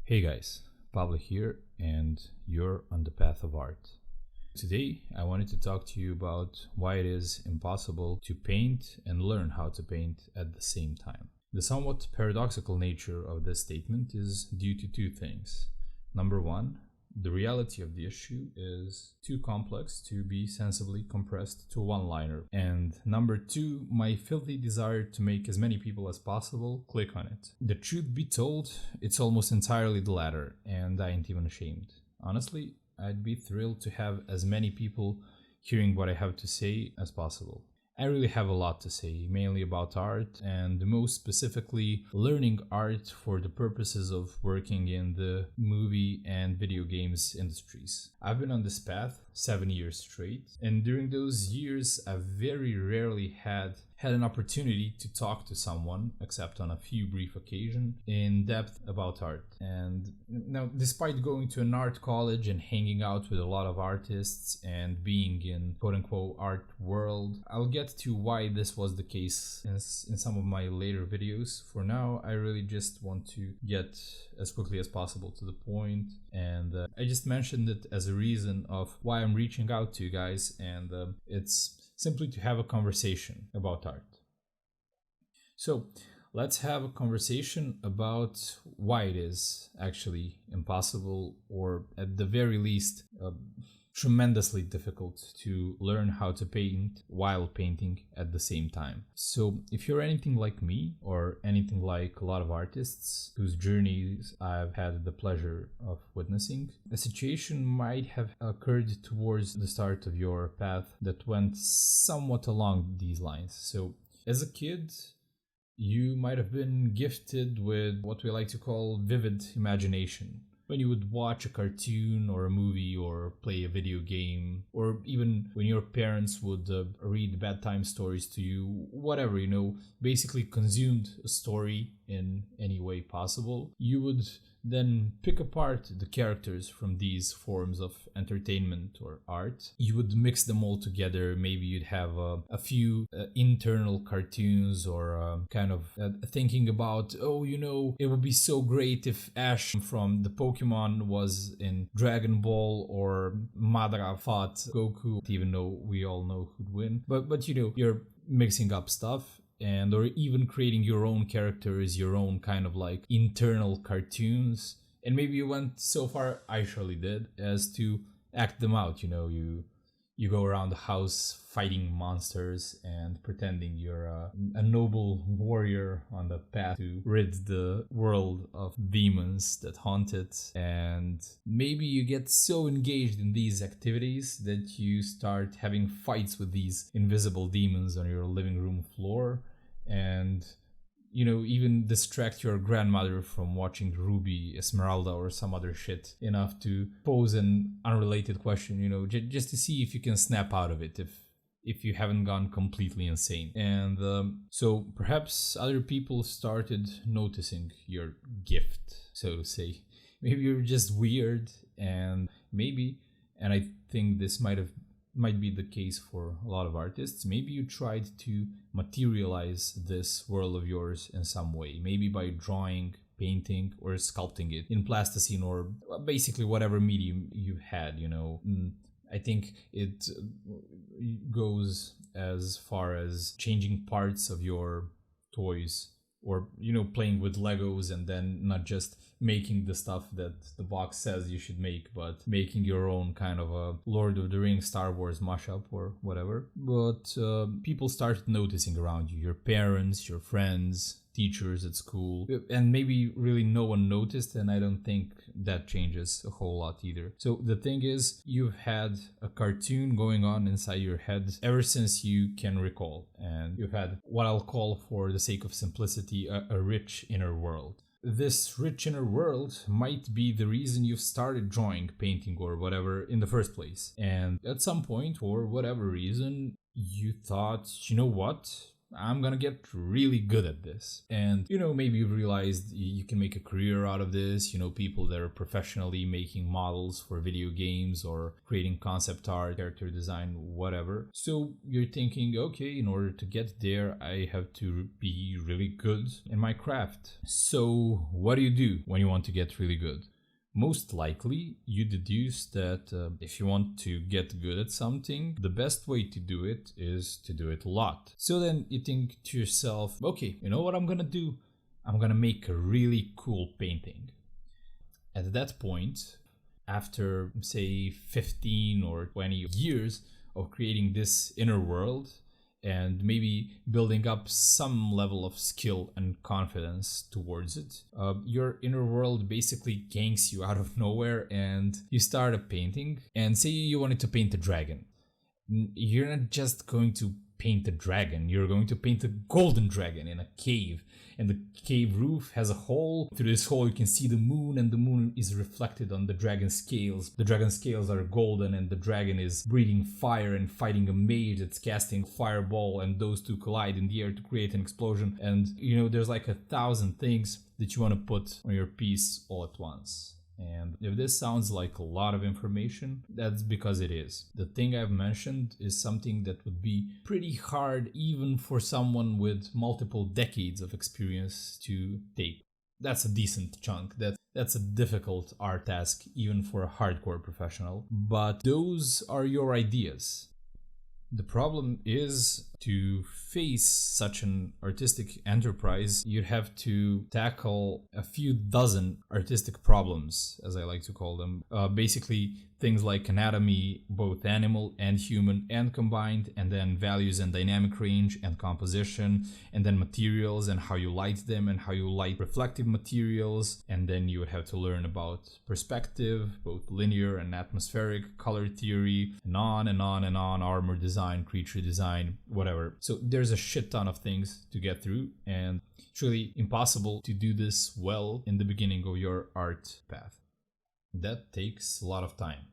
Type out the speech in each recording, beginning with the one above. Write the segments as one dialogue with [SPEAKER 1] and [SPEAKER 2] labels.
[SPEAKER 1] Hey guys, Pablo here, and you're on the path of art. Today, I wanted to talk to you about why it is impossible to paint and learn how to paint at the same time. The somewhat paradoxical nature of this statement is due to two things. Number one, the reality of the issue is too complex to be sensibly compressed to a one-liner. And number two, my filthy desire to make as many people as possible click on it. The truth be told, it's almost entirely the latter, and I ain't even ashamed. Honestly, I'd be thrilled to have as many people hearing what I have to say as possible. I really have a lot to say, mainly about art, and most specifically learning art for the purposes of working in the movie and video games industries. I've been on this path 7 years straight, and during those years I've very rarely had an opportunity to talk to someone, except on a few brief occasions, in depth about art. And now, despite going to an art college and hanging out with a lot of artists and being in quote-unquote art world, I'll get to why this was the case in some of my later videos. For now, I really just want to get as quickly as possible to the point, and I just mentioned it as a reason of why I'm reaching out to you guys, and it's simply to have a conversation about art. So let's have a conversation about why it is actually impossible, or at the very least tremendously difficult, to learn how to paint while painting at the same time. So if you're anything like me, or anything like a lot of artists whose journeys I've had the pleasure of witnessing, a situation might have occurred towards the start of your path that went somewhat along these lines. So as a kid, you might have been gifted with what we like to call vivid imagination. When you would watch a cartoon or a movie or play a video game, or even when your parents would read bedtime stories to you, whatever, basically consumed a story in any way possible, you would then pick apart the characters from these forms of entertainment or art. You would mix them all together. Maybe you'd have a few internal cartoons, or kind of thinking about, it would be so great if Ash from the Pokemon was in Dragon Ball, or Madara fought Goku, even though we all know who'd win. But you're mixing up stuff, and or even creating your own characters, your own kind of like internal cartoons. And maybe you went so far, I surely did, as to act them out. You go around the house fighting monsters and pretending you're a noble warrior on the path to rid the world of demons that haunt it. And maybe you get so engaged in these activities that you start having fights with these invisible demons on your living room floor, and even distract your grandmother from watching Ruby, Esmeralda, or some other shit enough to pose an unrelated question, just to see if you can snap out of it, if you haven't gone completely insane. And so perhaps other people started noticing your gift, so to say. Maybe you're just weird, and I think this might be the case for a lot of artists. Maybe you tried to materialize this world of yours in some way, maybe by drawing, painting, or sculpting it in plasticine, or basically whatever medium you had. I think it goes as far as changing parts of your toys, or playing with Legos, and then not just making the stuff that the box says you should make, but making your own kind of a Lord of the Rings, Star Wars mashup, or whatever. But people started noticing around you, your parents, your friends, teachers at school, and maybe really no one noticed, and I don't think that changes a whole lot either. So the thing is, you've had a cartoon going on inside your head ever since you can recall, and you've had what I'll call, for the sake of simplicity, a rich inner world. This rich inner world might be the reason you've started drawing, painting, or whatever in the first place. And at some point, for whatever reason, you thought, you know what? I'm gonna get really good at this. And, maybe you've realized you can make a career out of this, people that are professionally making models for video games or creating concept art, character design, whatever. So you're thinking, okay, in order to get there, I have to be really good in my craft. So what do you do when you want to get really good? Most likely, you deduce that if you want to get good at something, the best way to do it is to do it a lot. So then you think to yourself, okay, you know what I'm gonna do? I'm gonna make a really cool painting. At that point, after say 15 or 20 years of creating this inner world, and maybe building up some level of skill and confidence towards it, your inner world basically ganks you out of nowhere and you start a painting. And say you wanted to paint a dragon. You're not just going to paint a dragon, you're going to paint a golden dragon in a cave. And the cave roof has a hole. Through this hole you can see the moon, and the moon is reflected on the dragon scales. The dragon scales are golden, and the dragon is breathing fire and fighting a mage that's casting fireball, and those two collide in the air to create an explosion. And there's like 1,000 things that you want to put on your piece all at once. And if this sounds like a lot of information, that's because it is. The thing I've mentioned is something that would be pretty hard even for someone with multiple decades of experience to take. That's a decent chunk. That's a difficult art task even for a hardcore professional. But those are your ideas. The problem is, to face such an artistic enterprise, you'd have to tackle a few dozen artistic problems, as I like to call them. Basically, things like anatomy, both animal and human and combined, and then values and dynamic range and composition, and then materials and how you light them and how you light reflective materials. And then you would have to learn about perspective, both linear and atmospheric, color theory, and on and on and on, armor design, creature design, whatever. So there's a shit ton of things to get through, and it's really impossible to do this well in the beginning of your art path. That takes a lot of time.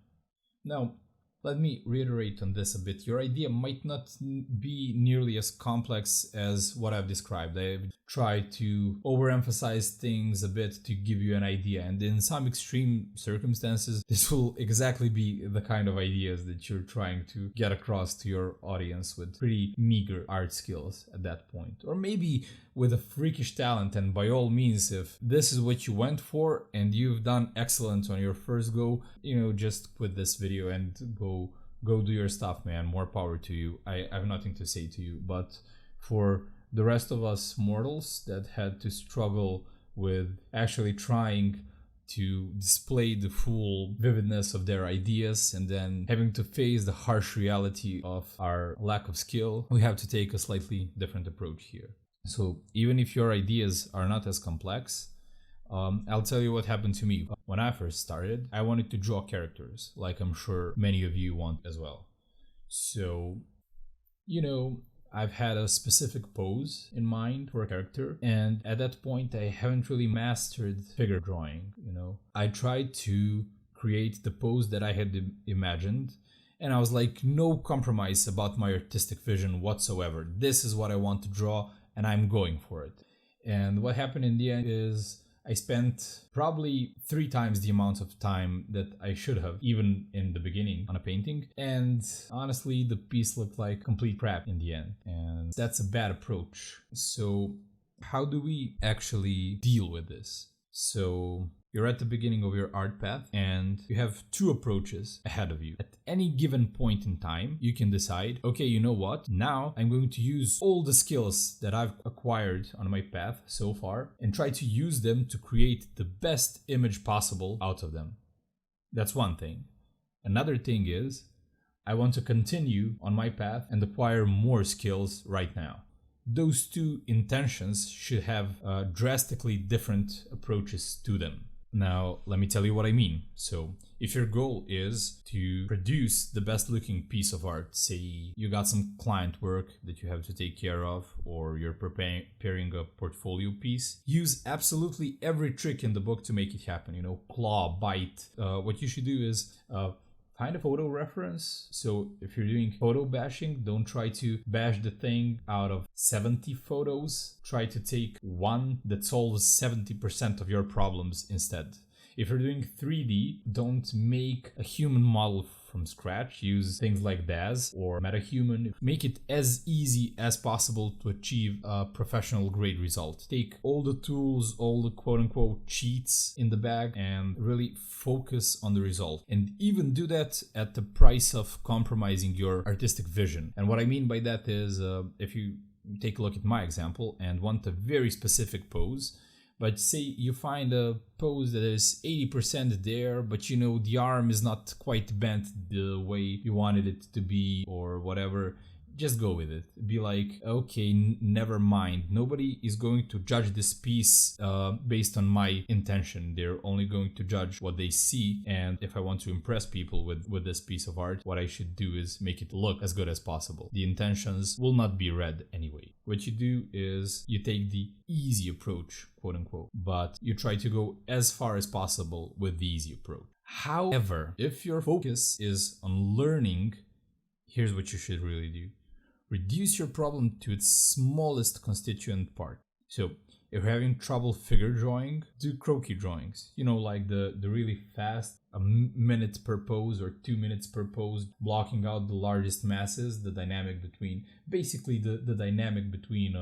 [SPEAKER 1] Now, let me reiterate on this a bit. Your idea might not be nearly as complex as what I've described. I've tried to overemphasize things a bit to give you an idea, and in some extreme circumstances, this will exactly be the kind of ideas that you're trying to get across to your audience with pretty meager art skills at that point. Or maybe with a freakish talent, and by all means, if this is what you went for and you've done excellent on your first go, just quit this video and go do your stuff, man. More power to you. I have nothing to say to you. But for the rest of us mortals that had to struggle with actually trying to display the full vividness of their ideas and then having to face the harsh reality of our lack of skill, we have to take a slightly different approach here. So even if your ideas are not as complex, I'll tell you what happened to me. When I first started, I wanted to draw characters, like I'm sure many of you want as well. So, I've had a specific pose in mind for a character, and at that point I haven't really mastered figure drawing. I tried to create the pose that I had imagined, and I was like, no compromise about my artistic vision whatsoever. This is what I want to draw, and I'm going for it. And what happened in the end is I spent probably 3 times the amount of time that I should have, even in the beginning, on a painting. And honestly, the piece looked like complete crap in the end. And that's a bad approach. So how do we actually deal with this? So you're at the beginning of your art path and you have 2 approaches ahead of you. At any given point in time, you can decide, okay, you know what? Now I'm going to use all the skills that I've acquired on my path so far and try to use them to create the best image possible out of them. That's one thing. Another thing is, I want to continue on my path and acquire more skills right now. Those 2 intentions should have drastically different approaches to them. Now, let me tell you what I mean. So, if your goal is to produce the best looking piece of art, say you got some client work that you have to take care of, or you're preparing a portfolio piece, use absolutely every trick in the book to make it happen. Claw, bite. What you should do is kind of photo reference. So if you're doing photo bashing, don't try to bash the thing out of 70 photos. Try to take one that solves 70% of your problems instead. If you're doing 3D, don't make a human model from scratch. Use things like DAZ or MetaHuman. Make it as easy as possible to achieve a professional grade result. Take all the tools, all the quote-unquote cheats in the bag, and really focus on the result. And even do that at the price of compromising your artistic vision. And what I mean by that is, if you take a look at my example and want a very specific pose, but say you find a pose that is 80% there, but the arm is not quite bent the way you wanted it to be or whatever, just go with it. Be like, okay, never mind. Nobody is going to judge this piece based on my intention. They're only going to judge what they see. And if I want to impress people with this piece of art, what I should do is make it look as good as possible. The intentions will not be read anyway. What you do is you take the easy approach, quote unquote, but you try to go as far as possible with the easy approach. However, if your focus is on learning, here's what you should really do. Reduce your problem to its smallest constituent part. So if you're having trouble figure drawing, do croquis drawings. Like the really fast, a minute per pose or 2 minutes per pose, blocking out the largest masses, the dynamic between, basically the dynamic between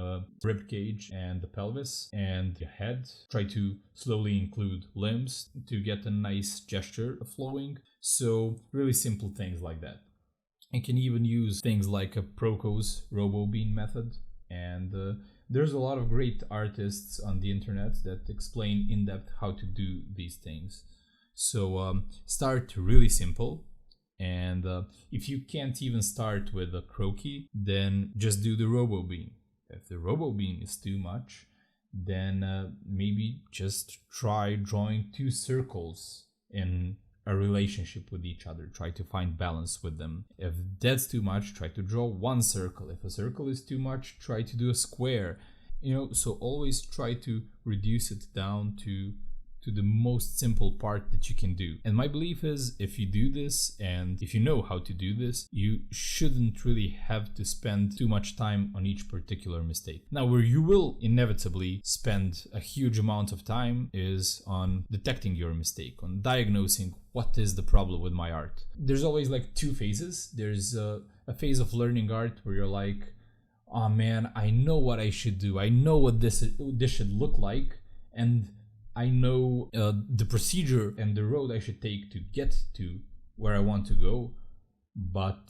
[SPEAKER 1] rib cage and the pelvis and the head. Try to slowly include limbs to get a nice gesture flowing. So really simple things like that. You can even use things like a Proco's RoboBean method, and there's a lot of great artists on the internet that explain in depth how to do these things. So start really simple, and if you can't even start with a croquis, then just do the RoboBean. If the RoboBean is too much, then maybe just try drawing 2 circles in a relationship with each other. Try to find balance with them. If that's too much, try to draw 1 circle. If a circle is too much, try to do a square. So always try to reduce it down to the most simple part that you can do. And my belief is, if you do this and if you know how to do this, you shouldn't really have to spend too much time on each particular mistake. Now, where you will inevitably spend a huge amount of time is on detecting your mistake, on diagnosing what is the problem with my art. There's always like 2 phases. There's a phase of learning art where you're like, oh man, I know what I should do. I know what this should look like, and I know the procedure and the road I should take to get to where I want to go. But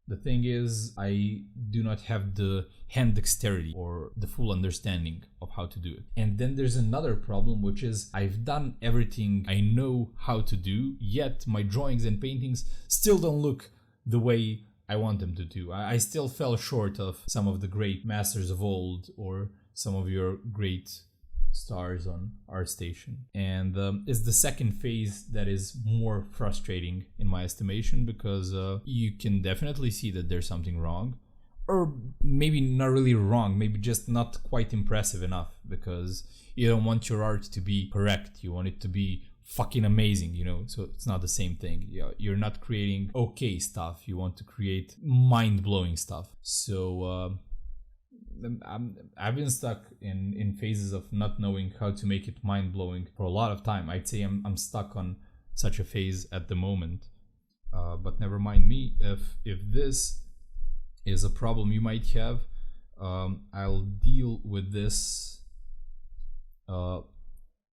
[SPEAKER 1] the thing is, I do not have the hand dexterity or the full understanding of how to do it. And then there's another problem, which is I've done everything I know how to do, yet my drawings and paintings still don't look the way I want them to do. I still fell short of some of the great masters of old or some of your great stars on ArtStation. And it's the second phase that is more frustrating in my estimation, because you can definitely see that there's something wrong, or maybe not really wrong, maybe just not quite impressive enough, because you don't want your art to be correct, you want it to be fucking amazing, so it's not the same thing. You're not creating okay stuff, you want to create mind-blowing stuff. So I've been stuck in phases of not knowing how to make it mind-blowing for a lot of time. I'd say I'm stuck on such a phase at the moment. But never mind me. If this is a problem you might have, I'll deal with this a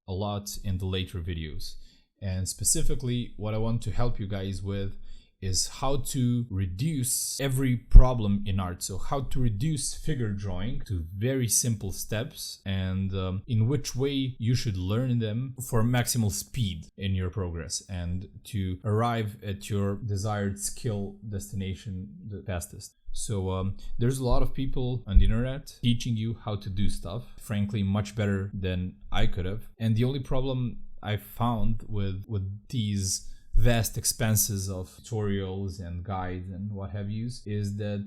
[SPEAKER 1] lot in the later videos. And specifically, what I want to help you guys with is how to reduce every problem in art. So how to reduce figure drawing to very simple steps, and in which way you should learn them for maximal speed in your progress and to arrive at your desired skill destination the fastest. So there's a lot of people on the internet teaching you how to do stuff, frankly much better than I could have. And the only problem I found with these vast expanses of tutorials and guides and what have yous, is that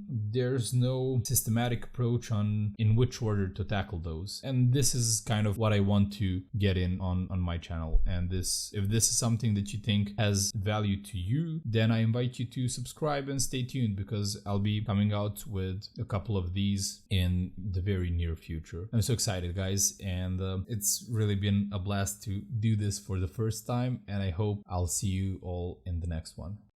[SPEAKER 1] there's no systematic approach in which order to tackle those. And this is kind of what I want to get in on my channel. And if this is something that you think has value to you, then I invite you to subscribe and stay tuned, because I'll be coming out with a couple of these in the very near future. I'm so excited, guys, and it's really been a blast to do this for the first time, and I hope I'll see you all in the next one.